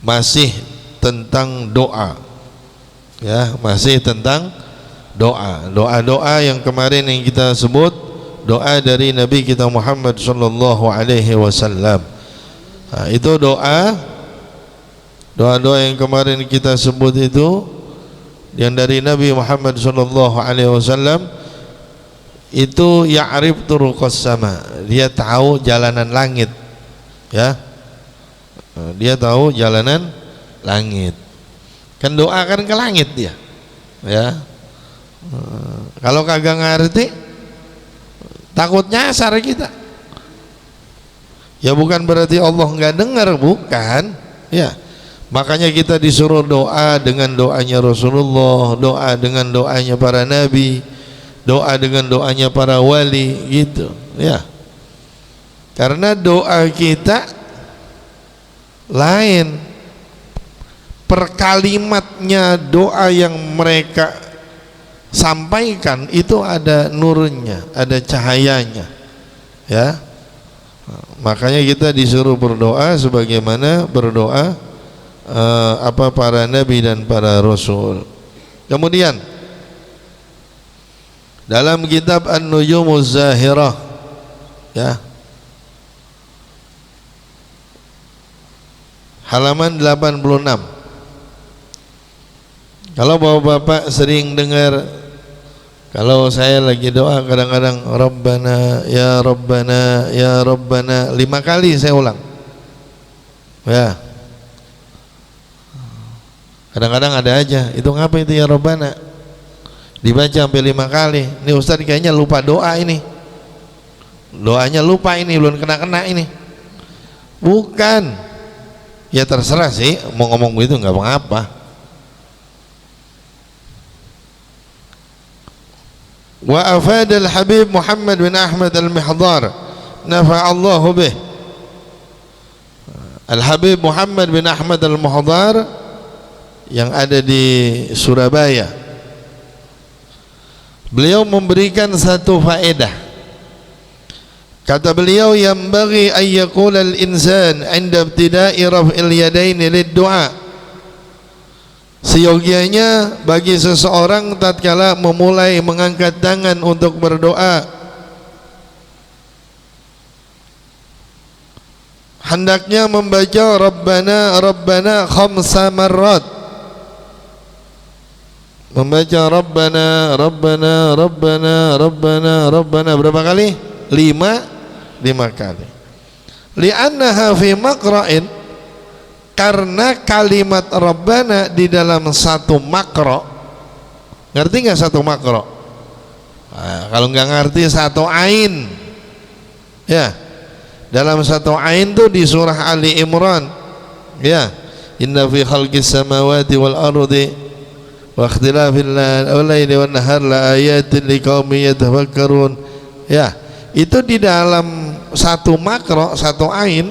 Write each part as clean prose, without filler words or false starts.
masih tentang doa, ya, masih tentang doa yang kemarin yang kita sebut, doa dari Nabi kita Muhammad sallallahu alaihi wasallam. Itu doa yang kemarin kita sebut itu yang dari Nabi Muhammad sallallahu alaihi wasallam itu ya'rif turuqas sama, dia tahu jalanan langit, ya, dia tahu jalanan langit. Kan doa kan ke langit dia, ya. Kalau kagak ngerti takut nyasar kita, ya bukan berarti Allah nggak dengar, bukan, ya. Makanya kita disuruh doa dengan doanya Rasulullah, doa dengan doanya para nabi, doa dengan doanya para wali, gitu, ya. Karena doa kita lain, per kalimatnya doa yang mereka sampaikan itu ada nurnya, ada cahayanya, ya. Makanya kita disuruh berdoa sebagaimana berdoa para nabi dan para rasul. Kemudian dalam kitab An-Nujumuz Zahirah, ya, halaman 86, kalau bapak-bapak sering dengar, kalau saya lagi doa kadang-kadang Rabbana ya Rabbana ya Rabbana 5 kali saya ulang, ya. Kadang-kadang ada aja, itu ngapa itu ya Rabbana dibaca sampai 5 kali. Ini Ustaz kayaknya lupa doa ini, doanya lupa ini, belum kena-kena ini. Bukan, ya terserah sih mau ngomong begitu, nggak mengapa. Wa afadal Habib Muhammad bin Ahmad al-Mihdar nafa'allahu bih. Al-Habib Muhammad bin Ahmad al-Mihdar yang ada di Surabaya, beliau memberikan satu faedah. Kata beliau, yang bagi ayyakul al-insan 'inda ibtida'i raf'il yadaini lid-du'a, seyogianya bagi seseorang tatkala memulai mengangkat tangan untuk berdoa, hendaknya membaca Rabbana Rabbana khamsa marrat, membaca Rabbana Rabbana Rabbana Rabbana Rabbana berapa kali? 5 kali. Li'annaha fi maqra'in, karena kalimat Rabbana di dalam satu makro, ngerti nggak satu makro? Nah, kalau nggak ngerti satu ain, ya, dalam satu ain tuh di surah Ali Imran, ya, inna fi khalqis samawati wal ardi wa ikhtilafil laili wan nahar la ayatin liqaumin yatafakkarun, ya. Itu di dalam satu makro, satu ain,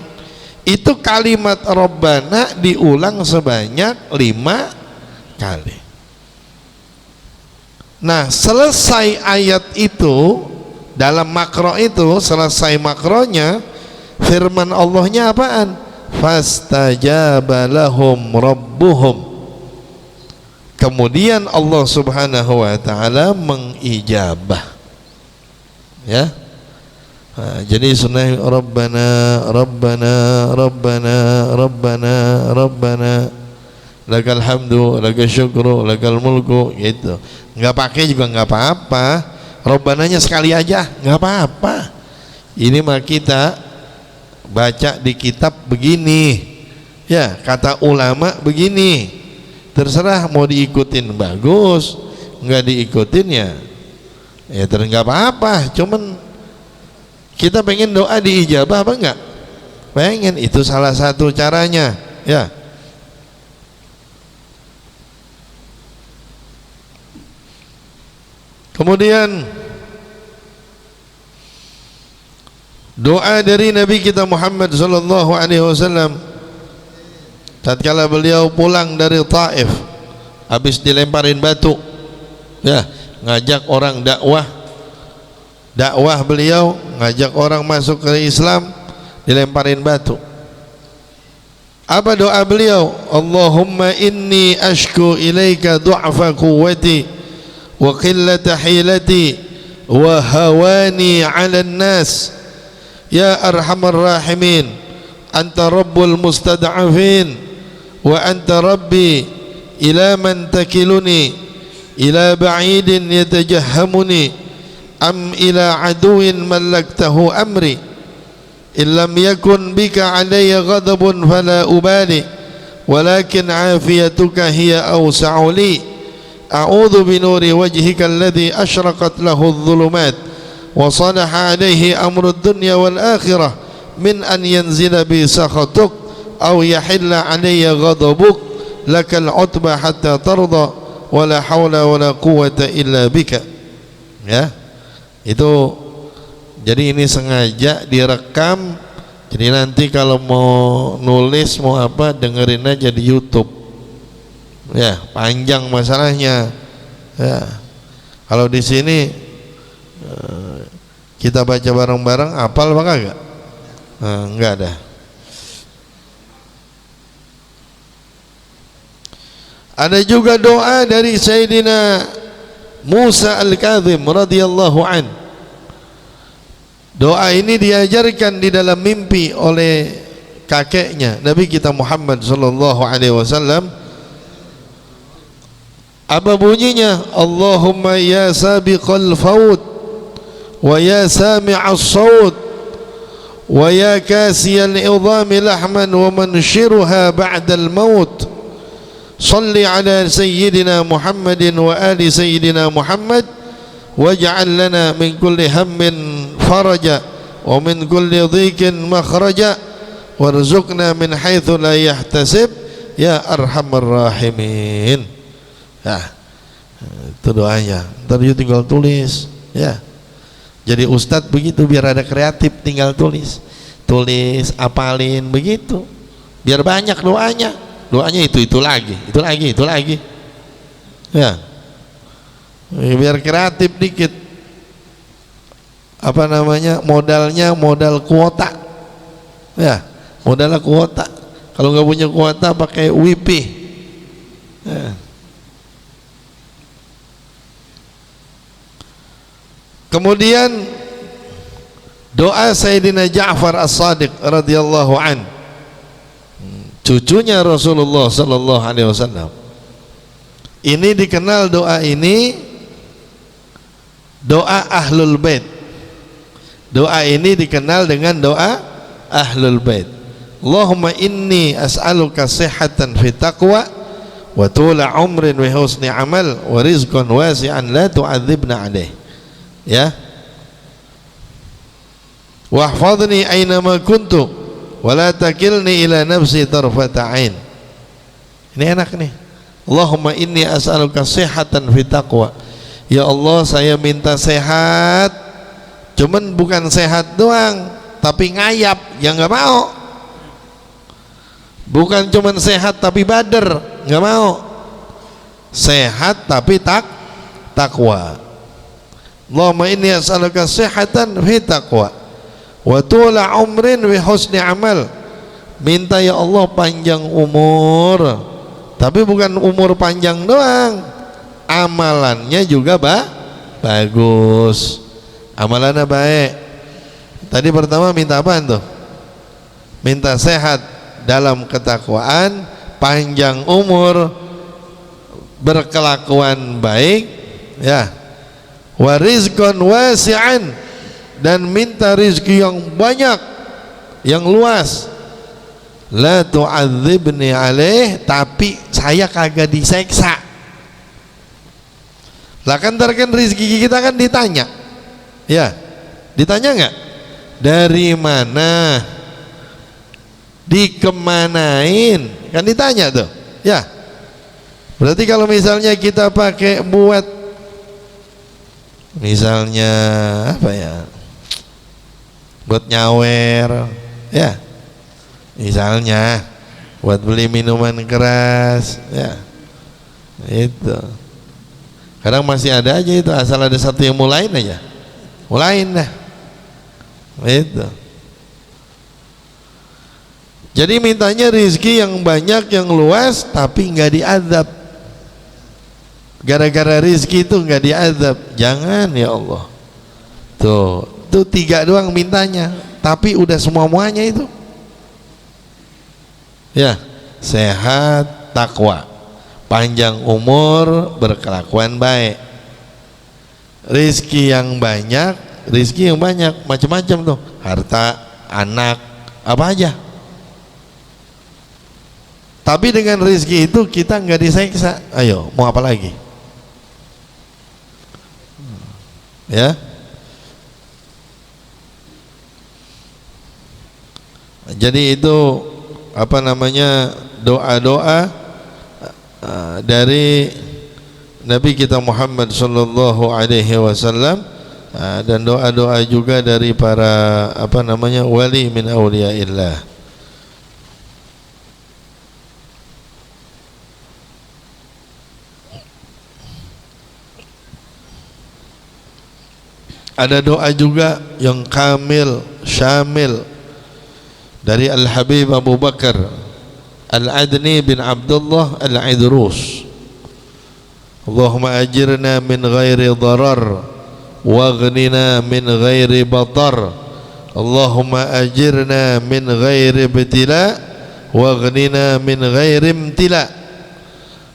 itu kalimat Rabbana diulang sebanyak 5 kali. Nah, selesai ayat itu, dalam makro itu, selesai makronya, firman Allahnya apaan? Fastajaba lahum rabbuhum, kemudian Allah subhanahu wa ta'ala mengijabah, ya. Nah, jadi sunnah Rabbana Rabbana Rabbana Rabbana Rabbana lakal hamdu lakal syukru lakal mulku, gitu. Nggak pakai juga nggak apa-apa, Rabbananya sekali aja nggak apa-apa. Ini mah kita baca di kitab begini, ya, kata ulama begini, terserah mau diikutin bagus, nggak diikutin ya terus nggak apa-apa. Cuman kita pengen doa diijabah apa enggak? Pengen, itu salah satu caranya, ya. Kemudian doa dari Nabi kita Muhammad sallallahu alaihi wasallam tatkala beliau pulang dari Taif habis dilemparin batu, ya, ngajak orang dakwah beliau ngajak orang masuk ke Islam, dilemparin batu. Apa doa beliau? Allahumma inni ashku ilaika du'fa quwwati wa qillata hilati wa hawani 'alan nas ya arhamar rahimin anta rabbul mustad'afin wa anta rabbi ila man takiluni ila ba'idin yatajahhamuni am ila aduwin mallaktahu amri illam yakun bika alayya ghadabun fala ubali walakin afiyatuka hiya awsa'u li a'udzu binuri wajhika alladhi ashraqat lahu adh-dhulumat wa salaha alayhi amru ad-dunya wal akhirah min an yanzila bi sakhatuk aw yahilla alayya ghadabuk lakal utba hatta tarda wala hawla wala quwwata illa bika. Ya, itu jadi ini sengaja direkam, jadi nanti kalau mau nulis mau apa dengerin aja di YouTube. Ya, panjang masalahnya. Ya, kalau di sini kita baca bareng-bareng, hafal apa kagak? Enggak ada. Ada juga doa dari Sayyidina Musa Al-Kazim radhiyallahu an. Doa ini diajarkan di dalam mimpi oleh kakeknya Nabi kita Muhammad sallallahu alaihi wasallam. Apa bunyinya? Allahumma ya sabiqal faut wa ya sami'as saut wa ya kasiyal idhami lahman wa manshiruha ba'dal maut salli ala sayyidina Muhammadin wa ali sayyidina Muhammad waj'al lana min kulli hammin faraja wa min kulli dhikin makhraja warzuqna min haitsu la yahtasib ya arhamar rahimin. Ya, itu doanya. Ntar you tinggal tulis. Ya, jadi ustadz begitu biar ada kreatif, tinggal tulis, apalin begitu, biar banyak doanya. Doanya itu lagi. Ya, biar kreatif dikit. Apa namanya, modalnya modal kuota. Ya, modalnya kuota. Kalau nggak punya kuota pakai WiFi. Ya. Kemudian doa Sayyidina Ja'far As-Sadiq radhiyallahu an, cucunya Rasulullah sallallahu alaihi wasallam. Ini dikenal doa ini doa Ahlul Bait. Doa ini dikenal dengan doa Ahlul Bait. Allahumma inni as'aluka sihhatan fi taqwa wa tula umrin wa husni amal wa rizqan wasi'an la tu'adzibna alaih. Ya, wahfadni aynama kuntu wa la takilni ila nafsi tarfata ain. Ini enak nih. Allahumma inni as'aluka sihhatan fi taqwa. Ya Allah, saya minta sehat, cuman bukan sehat doang tapi ngayap, ya nggak mau. Bukan cuman sehat tapi bader, nggak mau. Sehat tapi takwa. Allahumma inni as'aluka sihhatan fi taqwa wa tula umrin wa husni amal. Minta ya Allah panjang umur, tapi bukan umur panjang doang, amalannya juga bagus, amalannya baik. Tadi pertama minta apa tuh? Minta sehat dalam ketakwaan, panjang umur, berkelakuan baik, ya, wa rizqan wasi'an, dan minta rizki yang banyak, yang luas. La tu'adzibni alaih, tapi saya kagak diseksa. Lah kan ntar kan rizki kita kan ditanya, ya, ditanya nggak? Dari mana? Dikemanain? Kan ditanya tuh, ya. Berarti kalau misalnya kita pakai buat, misalnya apa ya, buat nyawer, ya, misalnya buat beli minuman keras, ya, itu kadang masih ada aja itu, asal ada satu yang mulain aja, mulain dah, itu. Jadi mintanya rizki yang banyak, yang luas, tapi nggak diazab. Gara-gara rizki itu nggak diazab. Jangan ya Allah. Tuh 3 doang mintanya, tapi udah semua-muanya itu. Ya, sehat, takwa, panjang umur, berkelakuan baik. Rizki yang banyak, macam-macam tuh, harta, anak, apa aja. Tapi dengan rizki itu kita nggak diseksa. Ayo, mau apa lagi? Ya. Jadi itu apa namanya, doa-doa dari Nabi kita Muhammad sallallahu alaihi wasallam, dan doa-doa juga dari para apa namanya, wali min auliyaillah. Ada doa juga yang kamil, syamil dari Al-Habib Abu Bakar Al-Adni bin Abdullah Al-Idrus. Allahumma ajirna min ghairi darar waghnina min ghairi batar. Allahumma ajirna min ghairi ibtila waghnina min ghairi imtila.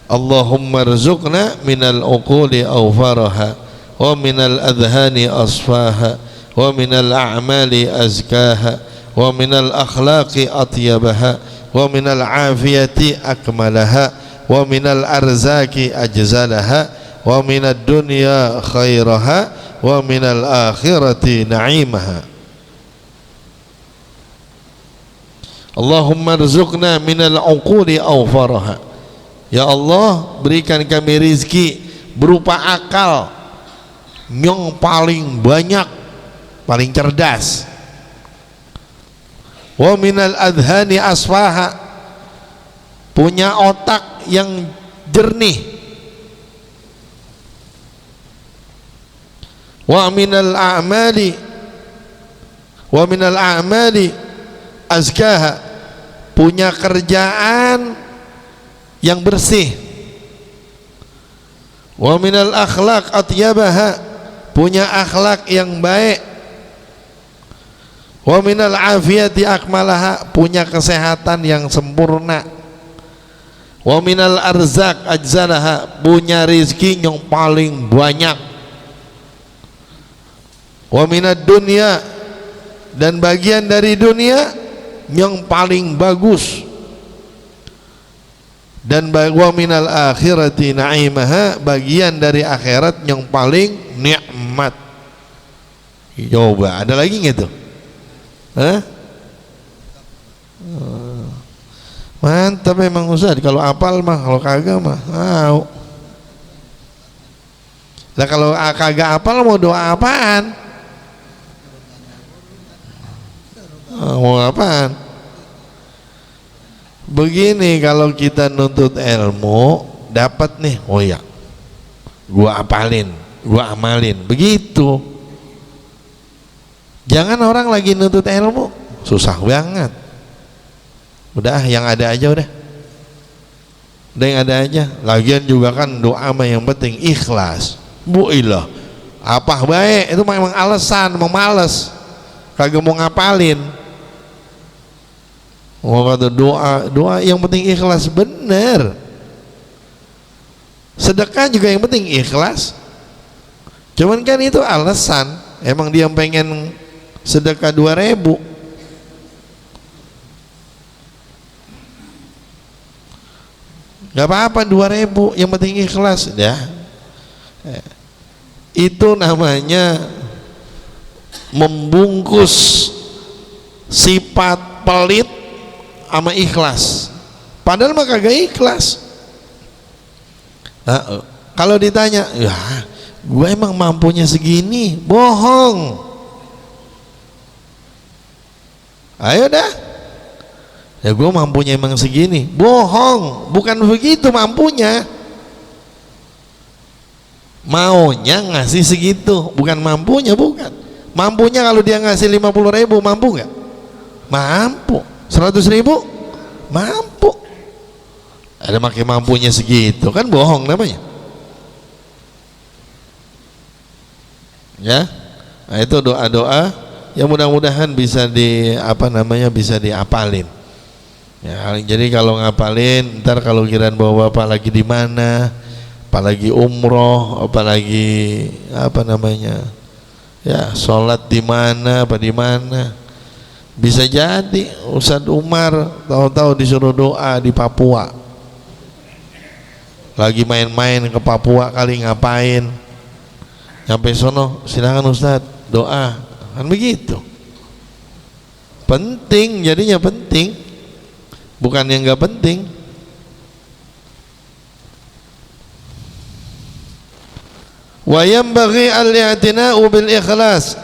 Allahumma rzuqna minal uquli awfaraha wa minal adhani asfaha wa minal a'mali azkaha wa minal akhlaqi atyabaha wa minal afiyati akmalaha wa minal arzaki ajzalaha wa minad dunya khairaha wa minal akhirati na'imaha. Allahumma rzuqna minal uquli awfaraha. Ya Allah, berikan kami rizki berupa akal yang paling banyak, paling cerdas. Wa minal adhani asfaha, punya otak yang jernih. Wa minal a'mali azkaha, punya kerjaan yang bersih. Wa minal akhlaq atyabaha, punya akhlak yang baik. Wa minal afiyati akmalaha, punya kesehatan yang sempurna. Wa minal arzak ajzalaha, punya rizki yang paling banyak. Wa minad dunya, dan bagian dari dunia yang paling bagus. Dan wa minal akhirati na'imaha, bagian dari akhirat yang paling nikmat. Coba ada lagi nggak tuh? Hah? Mantap memang Ustaz, kalau apal mah, kalau kagak mah lah kalau kagak apal mau doa apaan? Mau apaan? Begini, kalau kita nuntut ilmu, dapat nih, oh ya, gua apalin, gua amalin, begitu. Jangan orang lagi nuntut ilmu, susah banget. Udah, yang ada aja udah yang ada aja. Lagian juga kan doa mah yang penting ikhlas. Bu ilah, apa baik itu memang alasan, memang males, kagak mau ngapalin. Oh, kata doa yang penting ikhlas, bener. Sedekah juga yang penting ikhlas. Cuman kan itu alasan, emang dia pengen sedekah 2.000. Gak apa-apa 2.000, yang penting ikhlas. Ya, itu namanya membungkus sifat pelit sama ikhlas, padahal mah kagak ikhlas. Kalau ditanya, ya gue emang mampunya segini, bohong. Ayo dah, ya gue mampunya emang segini, bohong. Bukan begitu mampunya, maunya ngasih segitu, bukan mampunya. Bukan mampunya, kalau dia ngasih 50.000 mampu nggak? Mampu. 100.000 mampu. Ada makin mampunya segitu kan bohong namanya. Ya, nah, itu doa-doa yang mudah-mudahan bisa bisa diapalin. Ya, jadi kalau ngapalin, ntar kalau kiraan bawa bapak lagi di mana, apalagi umroh, apalagi ya sholat di mana, bisa jadi Ustadz Umar tahu-tahu disuruh doa di Papua, lagi main-main ke Papua kali ngapain, sampai sono silakan Ustadz doa, kan begitu. Penting, jadinya penting, bukan yang nggak penting. Wa yanbaghi al-i'tina'u bil ikhlas,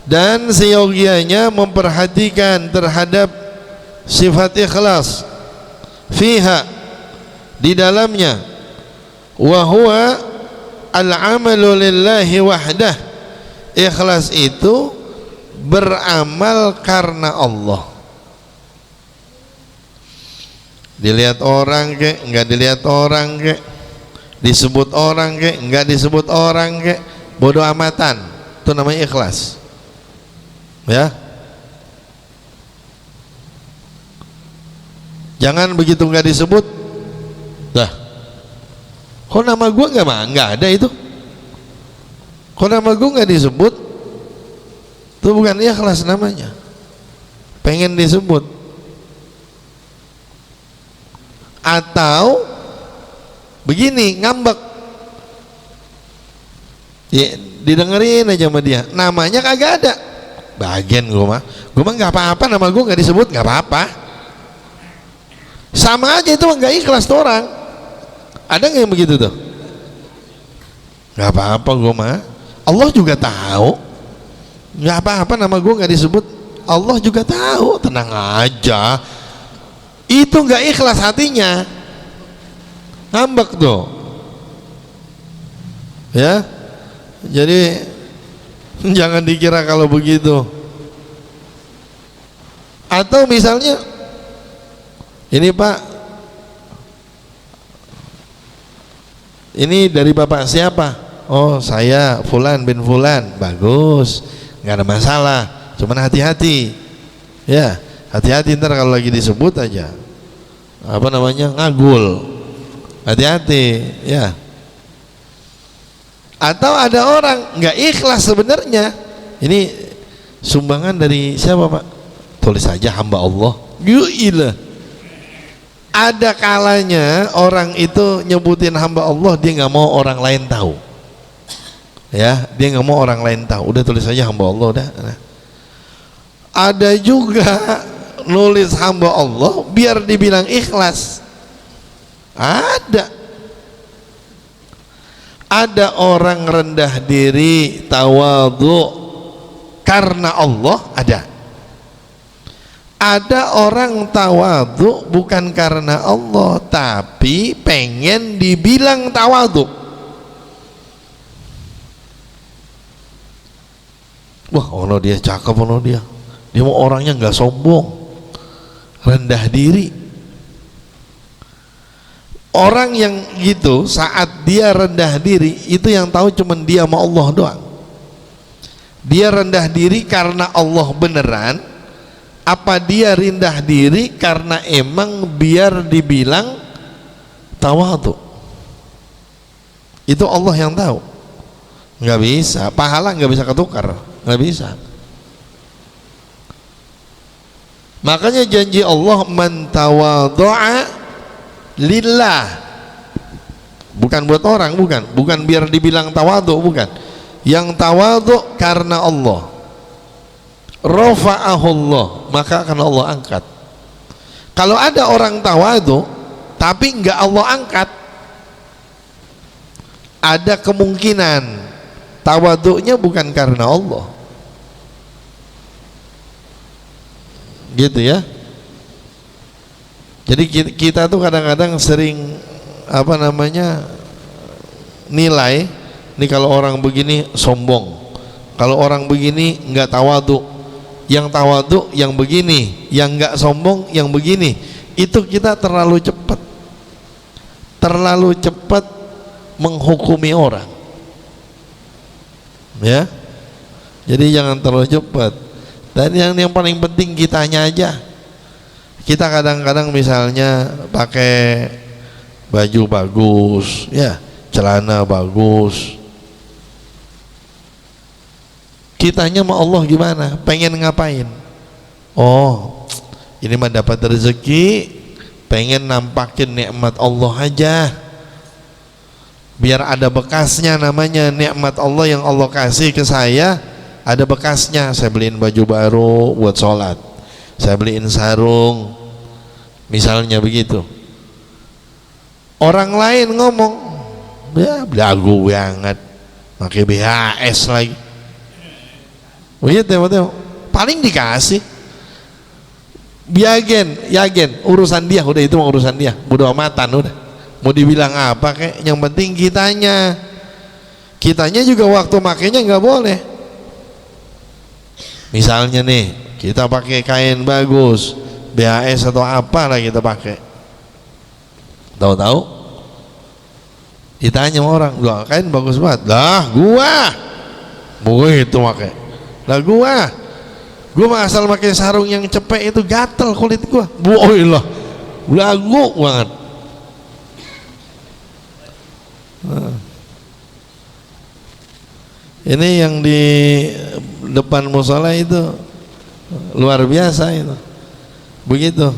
dan seyogianya memperhatikan terhadap sifat ikhlas fiha, di dalamnya. Wa huwa al-amalu lillahi wahdah, ikhlas itu beramal karena Allah. Dilihat orang kek, enggak dilihat orang kek, disebut orang kek, enggak disebut orang kek, bodoh amatan, itu namanya ikhlas. Ya, jangan begitu enggak disebut, dah, kok nama gua enggak ada itu, kok nama gua enggak disebut, itu bukan ikhlas namanya, pengen disebut. Atau begini, ngambek ya, didengerin aja sama dia, namanya kagak ada, bagian gua mah nggak apa-apa, nama gua nggak disebut nggak apa-apa, sama aja itu nggak ikhlas tuh orang. Ada nggak yang begitu tuh? Nggak apa-apa gua mah, Allah juga tahu, nggak apa-apa nama gua nggak disebut, Allah juga tahu, tenang aja. Itu nggak ikhlas hatinya, ngambek tuh. Ya, jadi jangan dikira kalau begitu. Atau misalnya ini Pak, ini dari bapak siapa? Oh saya Fulan bin Fulan. Bagus, nggak ada masalah, cuman hati-hati ya, hati-hati ntar kalau lagi disebut aja ngagul, hati-hati ya. Atau ada orang nggak ikhlas sebenarnya, ini sumbangan dari siapa Pak? Tulis saja hamba Allah. Gila, ada kalanya orang itu nyebutin hamba Allah, dia nggak mau orang lain tahu ya, dia nggak mau orang lain tahu, udah tulis saja hamba Allah udah. Nah, ada juga nulis hamba Allah biar dibilang ikhlas. Ada orang rendah diri, tawadhu karena Allah, ada orang tawadhu bukan karena Allah tapi pengen dibilang tawadhu. Wah, ono dia cakep, ono dia mau orangnya nggak sombong, rendah diri. Orang yang gitu saat dia rendah diri, itu yang tahu cuman dia sama Allah doang. Dia rendah diri karena Allah beneran, apa dia rendah diri karena emang biar dibilang tawadhu? Itu Allah yang tahu. Nggak bisa, pahala nggak bisa ketukar, nggak bisa. Makanya janji Allah, man tawadhu'a lillah, bukan buat orang, bukan biar dibilang tawadhu, bukan. Yang tawadhu karena Allah, rafa'ahu Allah, maka akan Allah angkat. Kalau ada orang tawadhu tapi enggak Allah angkat, ada kemungkinan tawadhunya bukan karena Allah. Gitu ya. Jadi kita tuh kadang-kadang sering nilai nih, kalau orang begini sombong, kalau orang begini enggak tawadhu, yang tawadhu yang begini, yang enggak sombong yang begini. Itu kita terlalu cepat menghukumi orang, ya. Jadi jangan terlalu cepat. Dan yang paling penting kitanya aja. Kita kadang-kadang misalnya pakai baju bagus, ya, celana bagus. Kitanya sama Allah gimana? Pengen ngapain? Oh, ini mah dapat rezeki, pengen nampakin nikmat Allah aja. Biar ada bekasnya, namanya nikmat Allah yang Allah kasih ke saya, ada bekasnya. Saya beliin baju baru buat sholat, saya beliin sarung, misalnya begitu. Orang lain ngomong, ya belagu banget, pakai BHS lagi. Begitu ya, paling dikasih. Yagen, urusan dia, udah itu mah urusan dia, bodo amatan udah. Mau dibilang apa kek, yang penting kitanya juga waktu makainya nggak boleh. Misalnya nih, kita pakai kain bagus, BHS atau apa lah kita pakai. Tahu-tahu ditanya sama orang, "Lah, kain bagus banget." "Lah, gua itu pakai." "Lah, gua mah asal pakai sarung yang cepek itu gatel kulit gua." "Boilah, belagu banget." Ini yang di depan musola itu luar biasa itu. Begitu.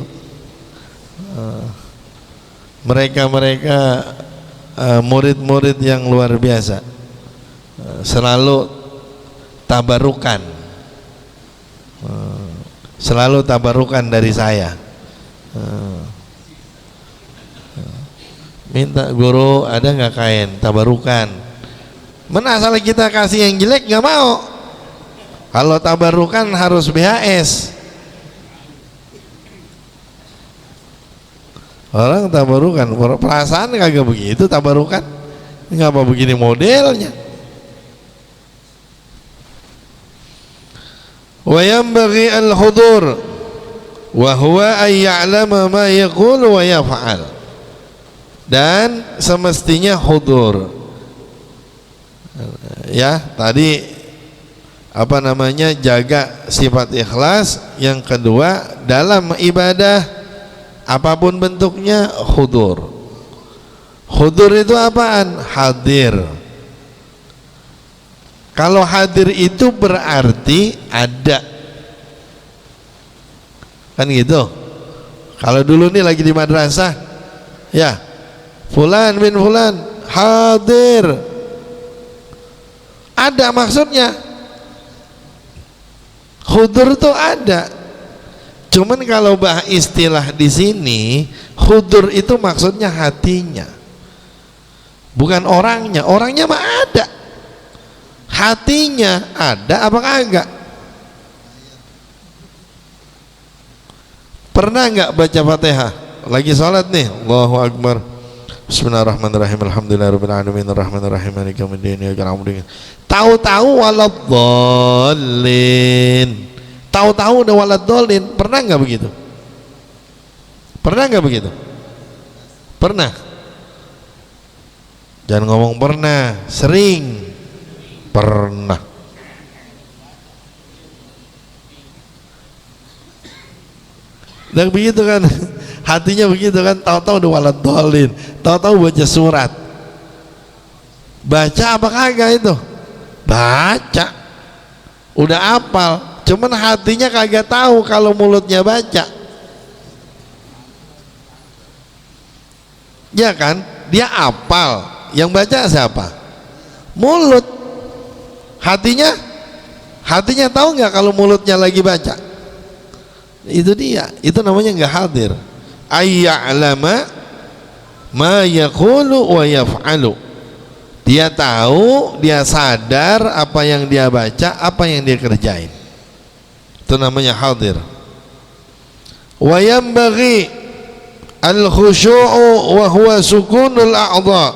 Mereka murid-murid yang luar biasa, selalu tabarukan, dari saya. Minta, "Guru, ada nggak kain tabarukan?" Mana asal kita kasih yang jelek nggak mau. Kalau tabarukan harus BHS. Orang tabarukan, perasaan kagak begitu tabarukan. Ngapa begini modelnya? Wa yanbaghi al-hudur wa huwa ay ya'lama ma yaqulu wa yaf'al. Dan semestinya hudur, ya, tadi apa namanya, jaga sifat ikhlas. Yang kedua, dalam ibadah apapun bentuknya hudur. Hudur itu apaan? Hadir. Kalau hadir itu berarti ada, kan gitu. Kalau dulu nih lagi di madrasah, ya, Fulan bin Fulan hadir, ada maksudnya. Hudur itu ada. Cuman kalau istilah di sini, hudur itu maksudnya hatinya, bukan orangnya. Orangnya mah ada, hatinya ada apa kagak? Pernah nggak baca Fatihah lagi sholat nih, Allahu Akbar, Bismillahirrahmanirrahim, Alhamdulillahirabbil alamin, arrahmanirrahim, maliki yaumiddin, iyyaka na'budu wa iyyaka nasta'in. Tahu-tahu waladhdallin. Tahu-tahu udah waladhdallin. Pernah nggak begitu? Pernah nggak begitu? Pernah. Jangan ngomong pernah, sering. Pernah. Dan begitu kan, hatinya begitu kan, tahu-tahu udah waladhdallin, tahu-tahu baca surat. Baca apa kagak itu? Baca, udah hafal, cuman hatinya kagak tahu kalau mulutnya baca. Ya kan, dia hafal, yang baca siapa? Mulut. Hatinya tahu nggak kalau mulutnya lagi baca? Itu dia, itu namanya nggak hadir. Ayya'lama ma yaqulu wa yaf'alu. Dia tahu, dia sadar apa yang dia baca, apa yang dia kerjain. Itu namanya hadir. Wa yanbaghi al-khushu'u wa huwa sukunul a'dha.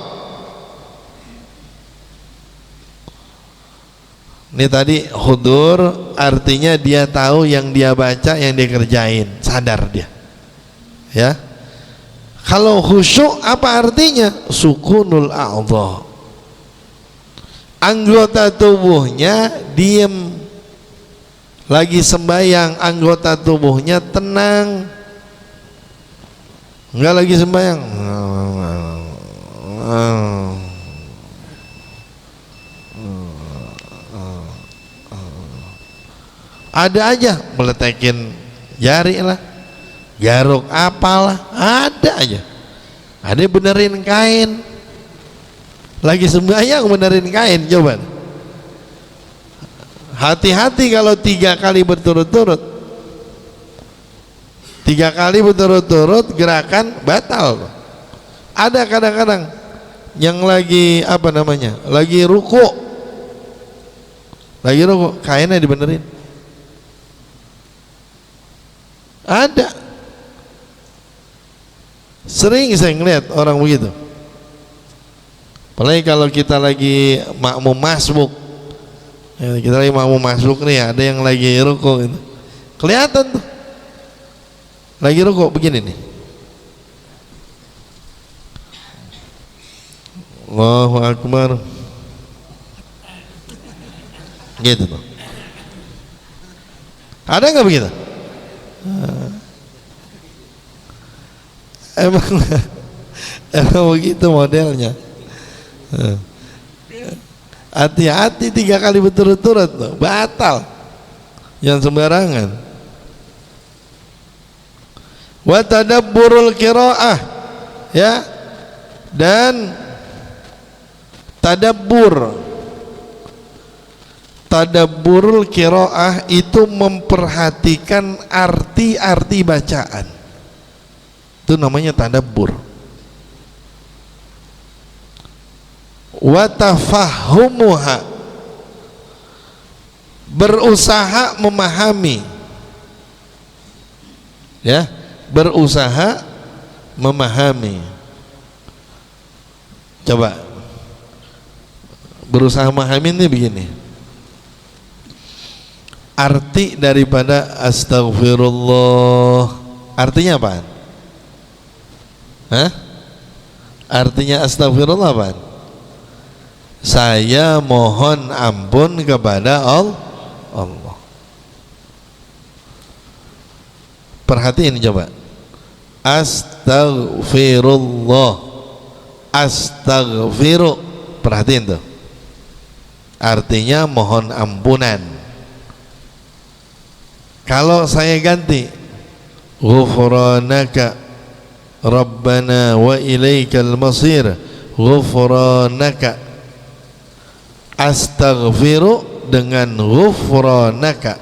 Ini tadi hudur artinya dia tahu yang dia baca, yang dia kerjain, sadar dia. Ya. Kalau khusyuk apa artinya? Sukunul a'dha. Anggota tubuhnya diem. Lagi sembahyang, anggota tubuhnya tenang. Enggak lagi sembahyang. Ada aja meletekin jari lah, garuk apalah, ada aja. Ada yang benerin kain, lagi sembahyang benerin kain. Coba hati-hati kalau 3 kali berturut-turut, 3 kali berturut-turut gerakan batal. Ada kadang-kadang yang lagi apa namanya, lagi ruku kainnya dibenerin. Ada, sering saya ngeliat orang begitu. Apalagi kalau kita lagi makmum masbuk, kita lagi makmum masbuk nih, ada yang lagi ruku gitu, kelihatan tuh lagi ruku begini nih. Allahu Akbar, gitu tuh. Ada nggak begitu? Emang begitu modelnya. Hati-hati 3 kali berturut-turut tuh, batal. Jangan sembarangan. Wa tadabburul qiraah, ya, dan tadabburul qiraah itu memperhatikan arti-arti bacaan. Itu namanya tadabbur. Wa tafahumuha, berusaha memahami, ya, berusaha memahami. Coba berusaha memahami ini begini. Arti daripada astagfirullah, artinya apa? Hah? Artinya astagfirullah apa? Saya mohon ampun kepada Allah. Perhatiin coba. Astagfirullah, astagfiru, perhatiin tuh. Artinya mohon ampunan. Kalau saya ganti ghufranaka Rabbana wa ilaikal masir, ghufranaka, astaghfiru dengan ghufranaka,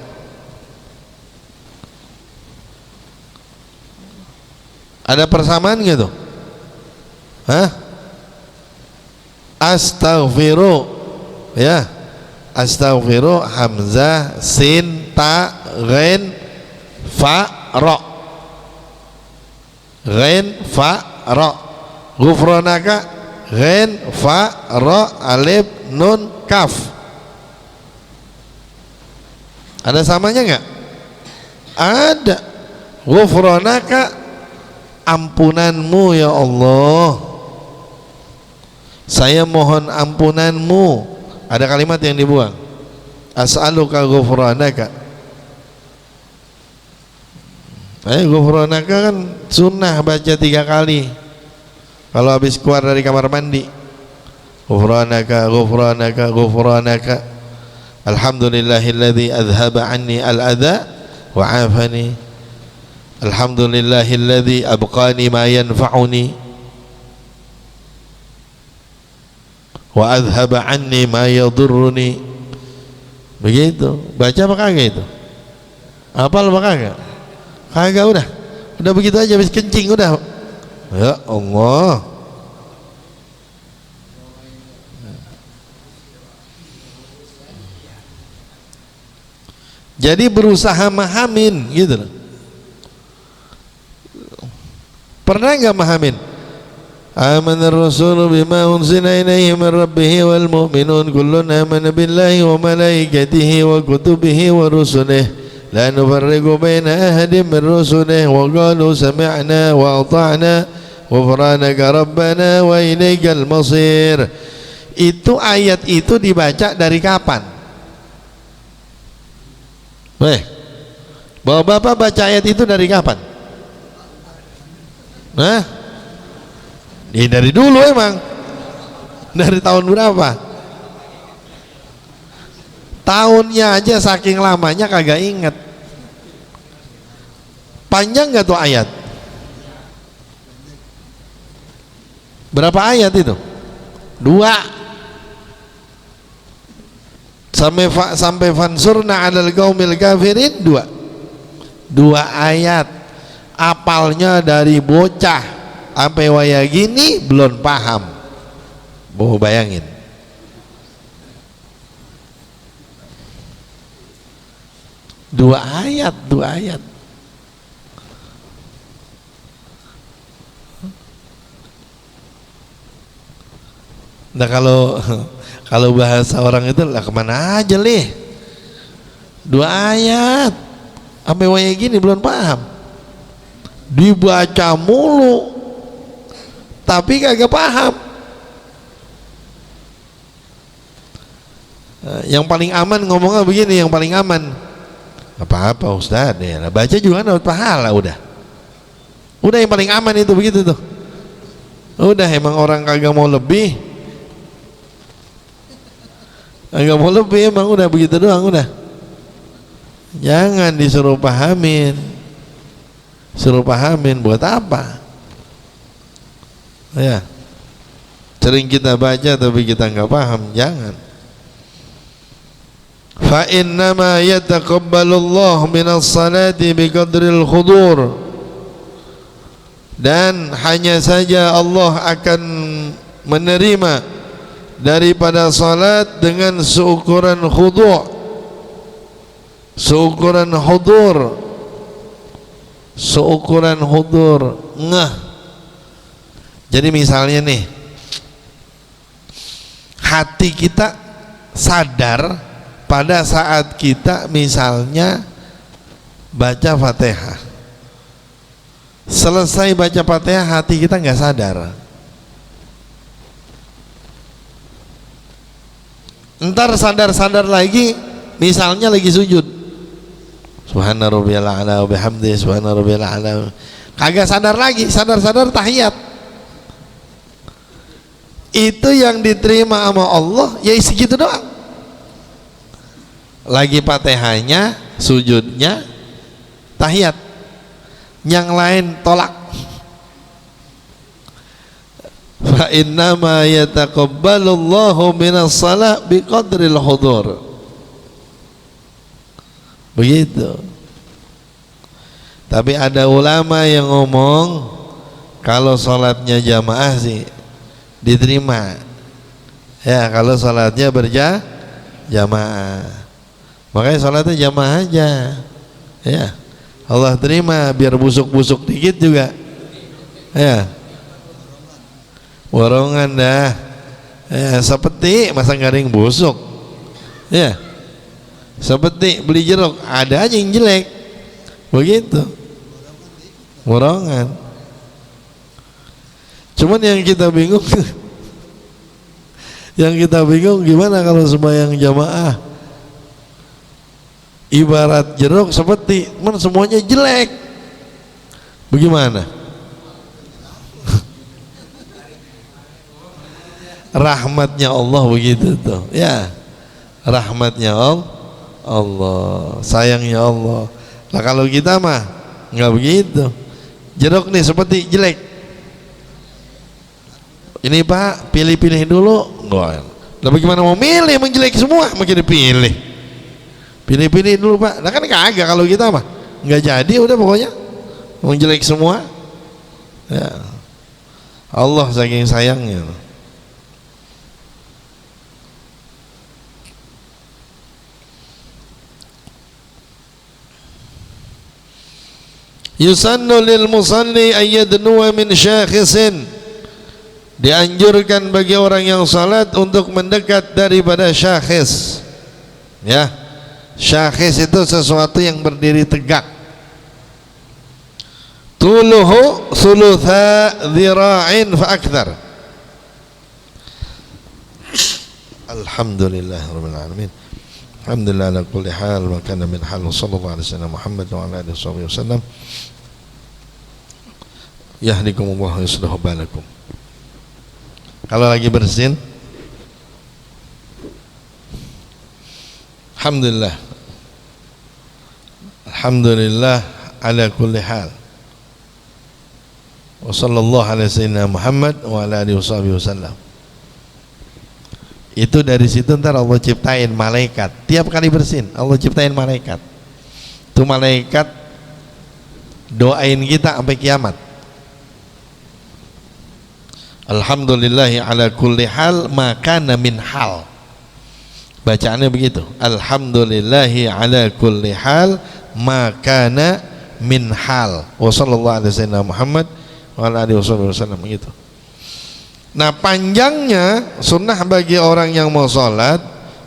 ada persamaan gitu? Hah? Astaghfiru, ya, astaghfiru hamzah sin ta ghain fa ra, ghain fa ra, ghufranaka ghain fa ra alif nun kaf. Ada samanya enggak? Ada. Ghufranaka, ampunanmu ya Allah, saya mohon ampunanmu. Ada kalimat yang dibuang, as'aluka ghufranaka. Ghufranaka kan sunnah baca 3 kali kalau habis keluar dari kamar mandi. Ghufranaka, ghufranaka, ghufranaka, alhamdulillahilladzi adhaba anni al-adha wa afani, alhamdulillahilladzi abqani ma yanfa'uni wa adhaba anni ma yadurruni. Begitu baca apa kagak itu? Hafal apa kagak? Kagak, udah begitu aja, habis kencing udah, ya Allah. Jadi berusaha mahamin gitu. Pernah nggak mahamin? Amana ar-rasulu bima unzila ilaihi min rabbih wal mu'minun kullun amana billahi wa malaikatihi wa kutubihi wa rusulihi la nufarriqu baina ahadin min rusulihi wa qalu sami'na wa ata'na ghufranaka rabbana wa ilaikal masir. Itu ayat itu dibaca dari kapan? Bapak baca ayat itu dari kapan? Dari dulu emang. Dari tahun berapa? Tahunnya aja saking lamanya kagak inget. Panjang gak tuh ayat? Berapa ayat itu? 2. Sampai fansurna 'alal qaumil kafirin 2 ayat. Apalnya dari bocah sampai waya gini belum paham. Mau bayangin. Dua ayat. Nah kalau bahasa orang itu lah kemana aja lih. 2 ayat sampai waya gini belum paham. Dibaca mulu tapi kagak paham. Yang paling aman ngomongnya begini, yang paling aman apa-apa Ustaz ya, baca juga dapat pahala udah yang paling aman itu begitu tuh. Udah emang orang kagak mau lebih emang udah begitu doang udah. Jangan disuruh pahamin buat apa ya. Sering kita baca tapi kita nggak paham, jangan. Fa innama yataqabbalullahu minas salati biqadril khudur, dan hanya saja Allah akan menerima daripada salat dengan seukuran khudu', seukuran hudur, Jadi misalnya nih, hati kita sadar pada saat kita misalnya baca Fatihah. Selesai baca Fatihah hati kita nggak sadar. Ntar sadar lagi misalnya lagi sujud. Subhana rabbiyal a'la wa bihamdihi subhana rabbiyal a'la. Kagak sadar lagi, sadar tahiyat. Itu yang diterima sama Allah ya segitu doang. Lagi Fatihahnya, sujudnya, tahiyat. Yang lain tolak. Fa innama yataqabbalullahu minas salat biqadril hudur. Begitu. Tapi ada ulama yang ngomong kalau salatnya jamaah sih diterima. Ya, kalau salatnya berjamaah. Makanya salatnya jamaah aja. Ya. Allah terima, biar busuk-busuk dikit juga. Ya. Warongan dah. Ya, seperti masa garing busuk. Ya. Seperti beli jeruk, ada aja yang jelek. Begitu. Warongan. Cuman yang kita bingung gimana kalau sembahyang jamaah ibarat jeruk seperti semuanya jelek, bagaimana? Rahmatnya Allah begitu tuh ya, rahmatnya Allah, sayangnya Allah. Nah kalau kita mah nggak begitu, jeruk nih seperti jelek, ini Pak pilih-pilih dulu. Enggak. Lah bagaimana mau milih, emang jelek semua makin dipilih. Pilih-pilih dulu Pak. Nah kan kagak kalau kita mah nggak jadi udah pokoknya mau jelek semua. Ya. Allah saking sayangnya. Yusannu lil musalli ayyadnuwa min syakhisin Dianjurkan bagi orang yang salat untuk mendekat daripada syakhis. Ya, syakhis itu sesuatu yang berdiri tegak. Tuluhu thulutha dhira'in fa akthar. Alhamdulillah rabbil alamin. Alhamdulillah ala kulli hal wa kana min hal. Sallallahu alaihi wasallam Muhammad wa ala alihi wasallam. Yahdikumullah wa yuslihu balakum. Kalau lagi bersin, alhamdulillah, alhamdulillah ala kulli hal. Wa sallallahu ala sayyidina Muhammad wa ala alihi wasallam. Itu dari situ ntar Allah ciptain malaikat. Tiap kali bersin Allah ciptain malaikat. Itu malaikat doain kita sampai kiamat. Alhamdulillahi ala kulli hal makana min hal. Bacaannya begitu. Alhamdulillahi ala kulli hal makana min hal. Wa sallallahu alaihi wasallam Muhammad wa ala alihi wasallam begitu. Nah, panjangnya sunnah bagi orang yang mau sholat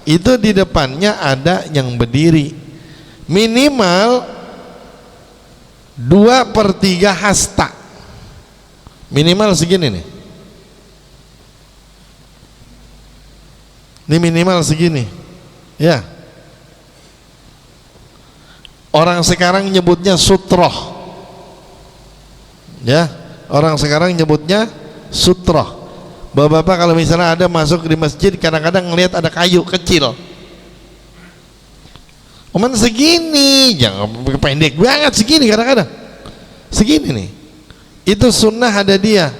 itu di depannya ada yang berdiri minimal 2/3 hasta, minimal segini nih. Ini minimal segini, ya. Orang sekarang nyebutnya sutroh, ya. Orang sekarang nyebutnya sutroh. Bapak-bapak kalau misalnya ada masuk di masjid, kadang-kadang ngelihat ada kayu kecil, cuman segini, jangan pendek banget, segini kadang-kadang, segini nih. Itu sunnah ada dia.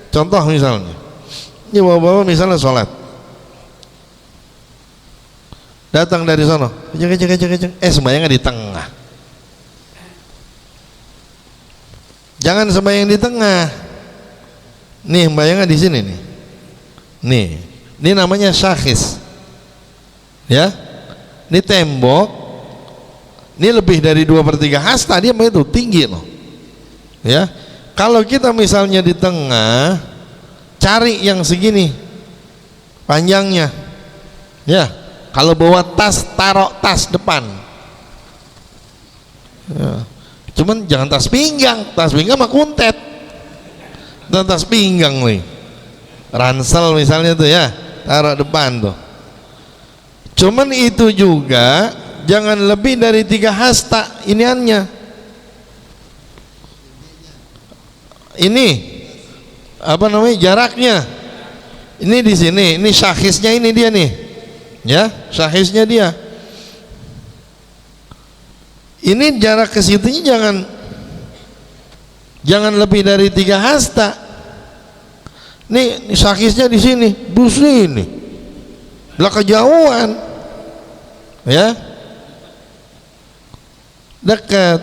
Contoh misalnya, ini bapak-bapak misalnya sholat, datang dari sono, sembahyangnya di tengah. Jangan sembahyang di tengah. Nih, sembahyangnya di sini nih. Nih, ini namanya syakhis. Ya, ini tembok. Ini lebih dari 2/3 hasta, dia itu tinggi loh. Ya, kalau kita misalnya di tengah, cari yang segini panjangnya. Ya, kalau bawa tas, taruh tas depan. Ya. Cuman jangan tas pinggang mah kuntet. Dan tas pinggang nih, ransel misalnya tuh ya, taruh depan tuh. Cuman itu juga jangan lebih dari 3 hasta iniannya. Ini apa namanya, jaraknya. Ini di sini, ini syakhisnya, ini dia nih. Ya, syakhisnya dia. Ini jarak ke situnya jangan lebih dari 3 hasta. Nih syakhisnya di sini, bus ini, lah kejauhan, ya, dekat.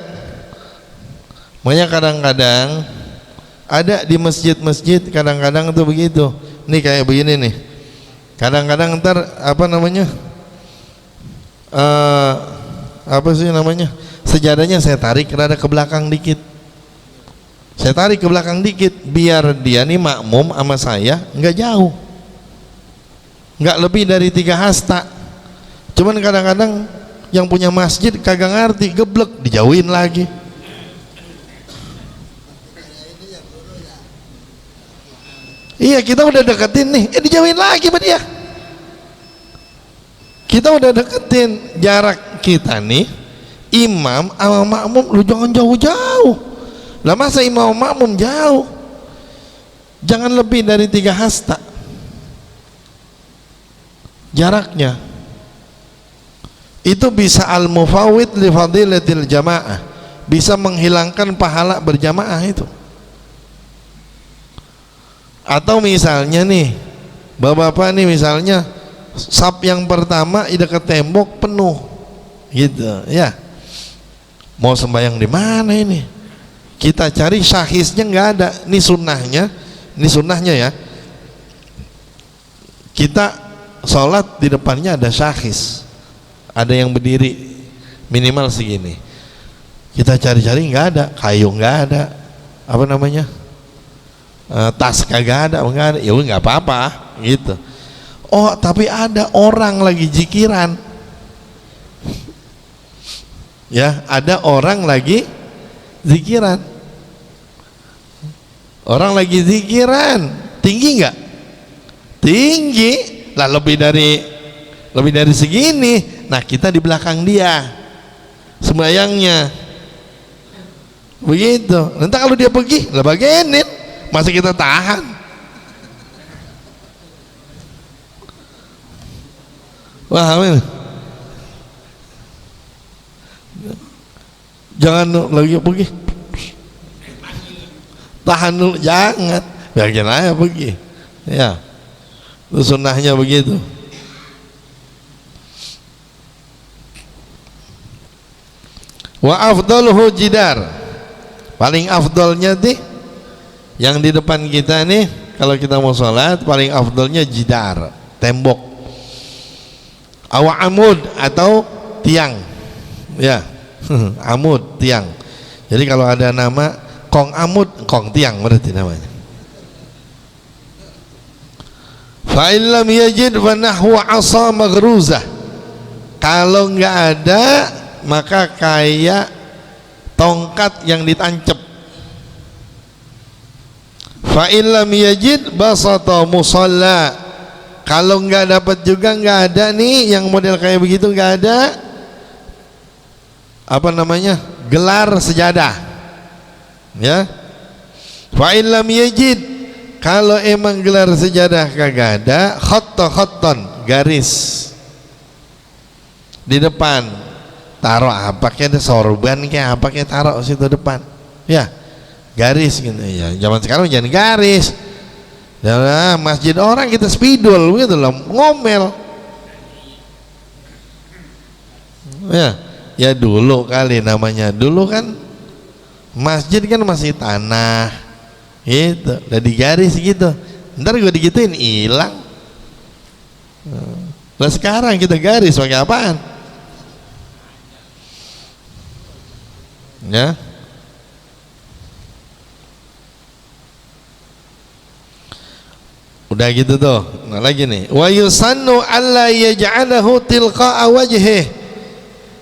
Makanya kadang-kadang ada di masjid-masjid, kadang-kadang tuh begitu. Nih kayak begini nih. Kadang-kadang ntar apa namanya, apa sih namanya, sejadahnya saya tarik rada ke belakang dikit. Saya tarik ke belakang dikit biar dia nih makmum sama saya nggak jauh, nggak lebih dari 3 hasta. Cuman kadang-kadang yang punya masjid kagak ngerti, geblek, dijauhin lagi. Iya, kita udah deketin nih, dijauhin lagi sama dia. Kita udah deketin, jarak kita nih imam sama makmum, lu jangan jauh-jauh. Lah masa imam makmum jauh? Jangan lebih dari 3 hasta jaraknya. Itu bisa al-mufawwid li fadilatil jamaah, bisa menghilangkan pahala berjamaah itu. Atau misalnya nih, bapak-bapak nih misalnya saf yang pertama dekat tembok penuh gitu ya. Mau sembahyang di mana ini? Kita cari syahisnya nggak ada. Ini sunnahnya ya. Kita sholat di depannya ada syahis, ada yang berdiri minimal segini. Kita cari-cari nggak ada, kayu nggak ada, apa namanya, Tas kagak ada, enggak ada, ya nggak apa-apa gitu. Oh tapi ada orang lagi zikiran, ya ada orang lagi zikiran, orang lagi zikiran, tinggi nggak? Tinggi lah, lebih dari segini. Nah kita di belakang dia sembayangnya begitu. Nanti kalau dia pergi lah bagenin, masa kita tahan? Wah amin. Jangan lagi pergi, tahan dulu, jangan, biarin aja pergi ya. Itu sunnahnya begitu. Wa afdaluhu jidar, paling afdolnya nih yang di depan kita nih, kalau kita mau sholat paling afdolnya jidar, tembok, awa amud atau tiang ya. Amud, tiang. Jadi kalau ada nama kong amud, kong tiang berarti namanya. Fa illam yajid fa nahwa asa maghruzah. Kalau nggak ada maka kayak tongkat yang ditancap. Fa illam yajid basata musalla. Kalau nggak dapat juga, nggak ada nih yang model kayak begitu, nggak ada, apa namanya, gelar sejadah ya. Fa illam yajid, kalau emang gelar sejadah kagak ada, khatton, garis di depan, taruh apa kayak ada sorban kayak apa kayak taruh situ depan ya, garis gitu ya. Zaman sekarang jangan garis ya, masjid orang kita spidol gitu loh, ngomel ya. Ya dulu kali namanya, dulu kan masjid kan masih tanah gitu, udah digaris gitu, ntar gue digituin hilang. Nah sekarang kita garis pakai apaan ya? Udah gitu tuh. Nah lagi nih, wa yusannu alla yaj'alahu tilqa'a wajhihi,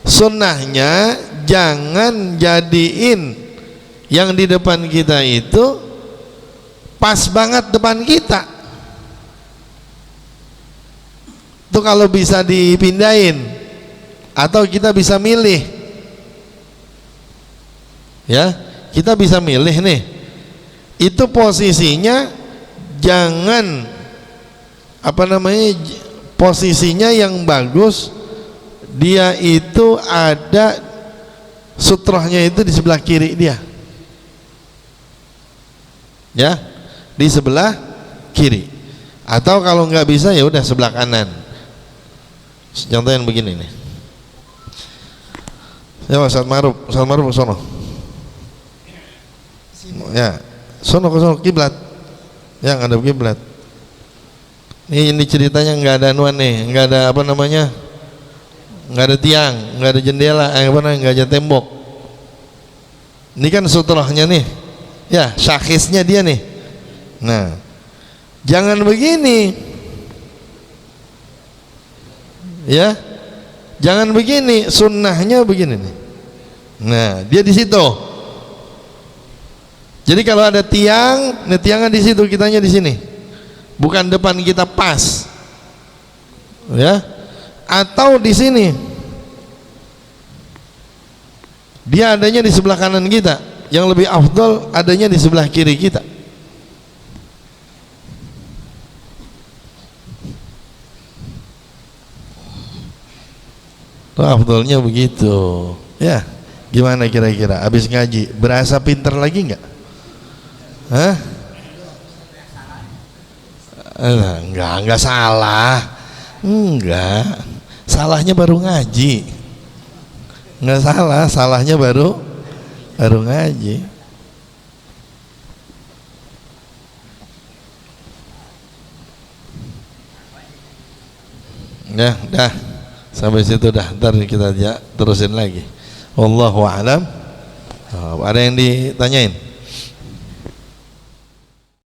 sunnahnya jangan jadiin yang di depan kita itu pas banget depan kita. Itu kalau bisa dipindahin atau kita bisa milih ya, kita bisa milih nih, itu posisinya jangan apa namanya, posisinya yang bagus dia itu ada sutrohnya itu di sebelah kiri dia ya, di sebelah kiri, atau kalau nggak bisa ya udah sebelah kanan. Contoh yang begini nih ya, Ustaz Maruf ke sono ya, sono ke sono kiblat ya, nggak ada kiblat. Ini ceritanya nggak ada anuan nih, nggak ada apa namanya, nggak ada tiang, nggak ada jendela, nggak ada tembok. Ini kan sutrohnya nih ya, syakhisnya dia nih. Nah jangan begini ya, jangan begini, sunnahnya begini nih. Nah dia di situ. Jadi kalau ada tiang, nih tiangnya di situ, kitanya di sini, bukan depan kita pas ya, atau di sini dia adanya di sebelah kanan kita, yang lebih afdol adanya di sebelah kiri kita. Tuh afdolnya begitu ya. Gimana kira-kira habis ngaji berasa pinter lagi nggak? Hah? Enggak salah, enggak, salahnya baru ngaji, enggak salah, salahnya baru ngaji ya. Dah sampai situ dah, ntar kita terusin lagi. Wallahu a'lam. Ada yang ditanyain?